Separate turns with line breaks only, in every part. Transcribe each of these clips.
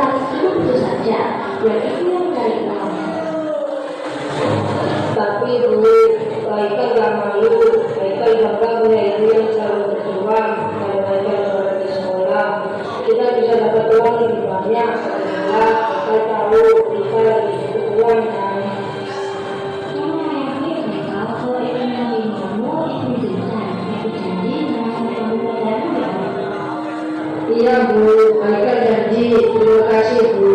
harus hidup itu saja, dan itu yang mencari uang.
Tapi Bu, Haikal gak malu. Haikal bangga punya ibu yang selalu berjuang. Kalau Haikal berada di sekolah, kita bisa dapat uang lebih banyak. Karena Haikal tahu kita lagi butuh uang kan.
Kalau ingin melalui kamu, itu bisa. Tapi janji jangan kamu berjalan berapa.
Iya Bu, Haikal janji. Terima kasih Bu.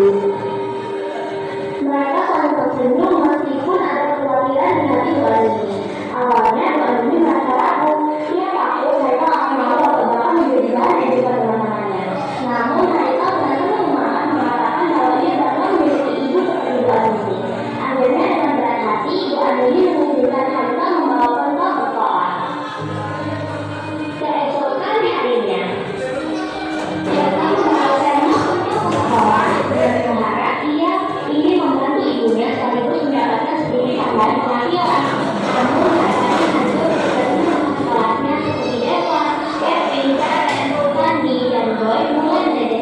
Mereka saling tersenyum meskipun ada kekhawatiran di hati dua ini. Awalnya dua ini merasa ragu. Dia takut mereka akan malu atau bahkan menjadi bahan ejekan teman-temannya. Namun mereka benar-benar mengatakan bahwa dia bakal menjadi ibu seperti dua ini. Akhirnya dengan berat hati, dua ini mengizinkan Haikal membawa Haikal ke sekolah. Keesokan harinya, Haikal membawa Selma ke sekolah dan berharap ia ingin membantu ibunya sekaligus mendapatkan sedikit tambahan penghasilan. Namun rasanya hancur bertemu teman sekolahnya seperti Eva, Kevin, Karen, Sandy, dan Boy mulai menjadi.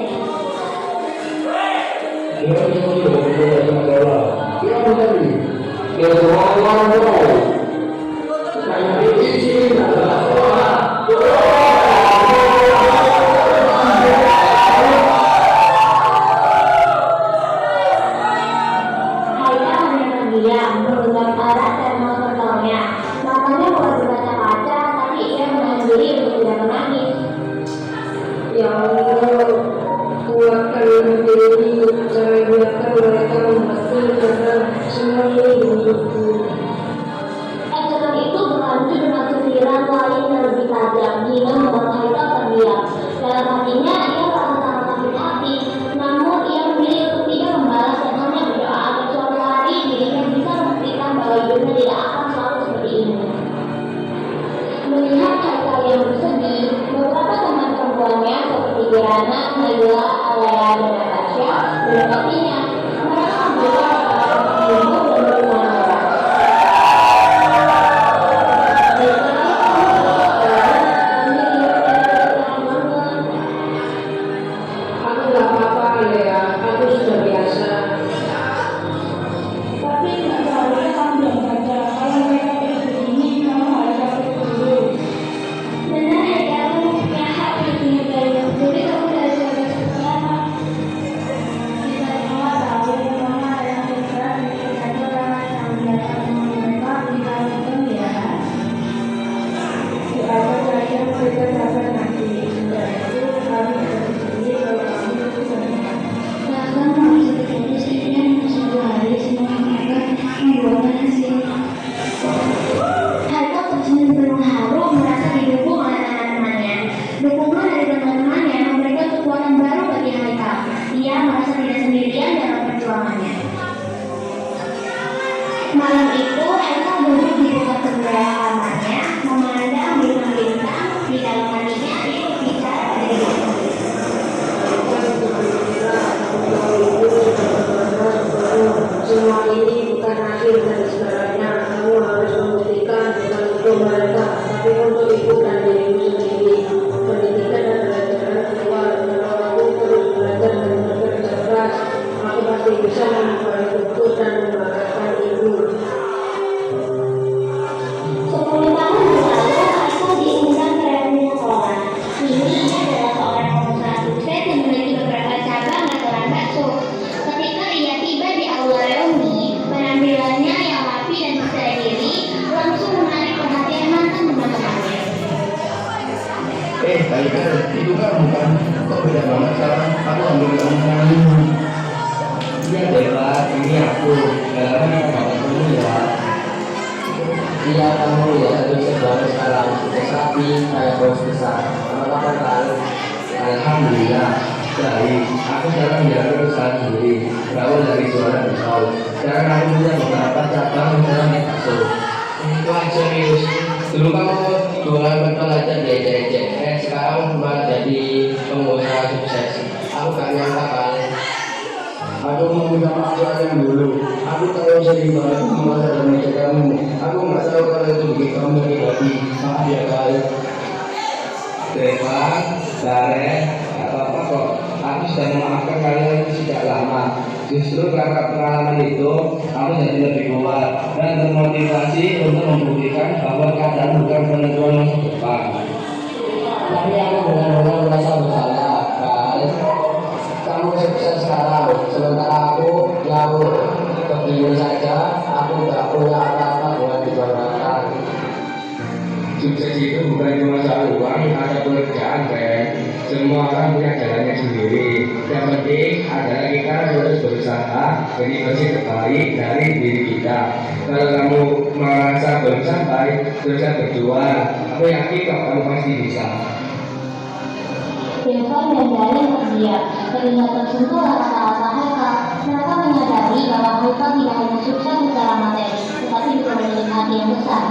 Haikal hanya terdiam, menggenggam erat dan mengenalnya. Matanya mulai berkaca-kaca, tapi ia menahan diri untuk tidak menangis.
Ya Allah, kuatkan diri, jangan biarkan mereka membantu karena semua ini hidupku.
Ejekan itu berlanjut dengan sentilan lain yang lebih tajam, hingga membuat Haikal terdiam. Dalam hatinya, ia merasa sangat sakit hati. Namun, ia memilih untuk tidak membalas dan hanya berdoa agar suatu hari dirinya bisa membuktikan bahwa hidupnya tidak akan selalu seperti ini. Melihat Haikal yang bersedih, beberapa teman perempuannya seperti Kirana, Naila, Alea, dan Natasha mendekatinya. Mereka membawa minum dan berhubungan erat.
Aku gak apa-apa Lea, aku sudah biasa.
Tapi tidak seharusnya kamu diam saja. Kalau mereka terus begini, kamu harus aktif dulu.
Benar Haikal, kamu punya hak untuk punya gaya. Jadi kamu harus jaga sekolah.
Kita semua tahu mama adalah seorang yang satu orang yang biasa mereka tinggal di ya. Apa saja mereka dapat nanti. Sudah itu kami bisa sendiri kalau kami itu senang.
Bahkan kami seperti setiap satu hari semua mereka membuat hasil. Haikal tersenyum penuh haru merasa didukung oleh teman-temannya. Dukungan dari teman-temannya memberikan kekuatan baru bagi Haikal. Ia merasa tidak sendirian dalam perjuangannya. Malam itu Haikal duduk di dekat jendela kamarnya, memandang bintang-bintang. Di dalam hatinya ia berbicara pada dirinya.
Semua ini bukan akhir dari segalanya. Kamu harus membuktikan bukan untuk mereka, tapi untuk ibu dan dirimu sendiri. Pendidikan dan pelajaran keluar. Kalau aku terus belajar dan bekerja keras, aku pasti bisa mengubah hidupku dan membahagiakan ibu.
10 tahun berlalu, Haikal diundang ke reuni sekolah. Kini ia adalah seorang pengusaha sukses yang memiliki beberapa cabang restoran bakso. Ketika ia tiba di aula reuni, penampilannya yang rapi dan percaya diri langsung menarik perhatian mantan teman-temannya.
Haikal, itu kan bukan kok beda banget sekarang. Aku ambil kamu kali. Iya Dewa, ini aku. Dalamnya nggak ketemu ya. Iya kamu ya, terus baru sekarang sudah rapi kayak bos besar. Apa kan? Alhamdulillah. Baik, aku sekarang menjaga usaha sendiri. Berawal dari jualan pisau. Sekarang aku punya beberapa cabang usaha bakso. Wah serius. Dulu kamu jualan bekal aja deh. Sekarang malah jadi pengusaha sukses. Aku gak nyangka kali. Aku mau minta maaf yang dulu. Aku tahu sering banget masa dan meja kamu. Aku nggak tahu kalau itu bikin kamu sakit hati. Maaf ya kali. Dewa, Dare, gak apa-apa kok. Aku sudah memaafkan kalian itu sejak lama. Justru karena pengalaman itu, kamu jadi lebih kuat dan termotivasi untuk membuktikan bahwa keadaan bukan penentuan masa depan.
Tapi aku benar-benar merasa bersalah, guys. Kamu sukses sekarang, sementara aku ngawur begini saja. Aku gak punya apa-apa buat dibanggakan.
Sukses itu bukan cuma soal uang atau pekerjaan, Ben. Semua orang punya jalannya sendiri. Yang penting adalah kita harus berusaha jadi versi terbaik dari diri kita. Kalau kamu merasa belum sampai, teruslah berjuang. Aku yakin kok kamu pasti bisa.
Irfan dan Darin terdiam. Terlihat tersentuh kata-kata Haikal. Mereka menyadari bahwa Haikal tidak hanya sukses secara materi, tetapi juga memiliki hati yang besar.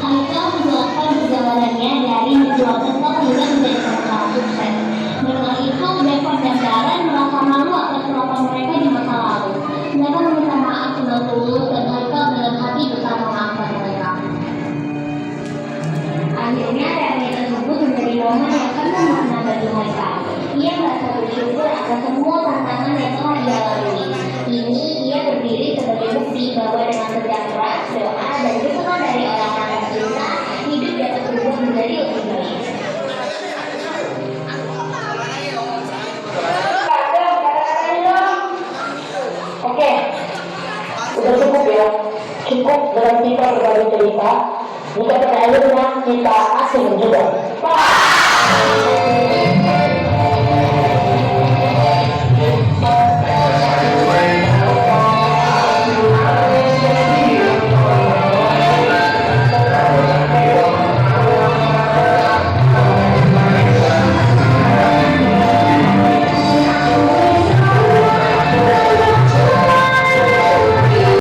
Haikal menjelaskan perjalanannya dari menjual tetap hingga menjadi pengusaha sukses. Dengan itu, Irfan dan Darin merasa malu atas kelakuan mereka di masa lalu. Mereka meminta maaf dengan tulus dan Haikal dengan hati besar memaafkan mereka. Akhirnya reuni tersebut menjadi momen yang penuh makna bagi Haikal. Ia merasa bersyukur atas semua tantangan yang telah ia lalui. Kini ia berdiri sebagai bukti bahwa dengan kerja keras, doa, dan dukungan dari orang-orang tercinta, hidup dapat berubah menjadi lebih baik.
Oke, udah cukup ya. Cukup dengan kita berbagi cerita. Jika bertanya kita asing juga.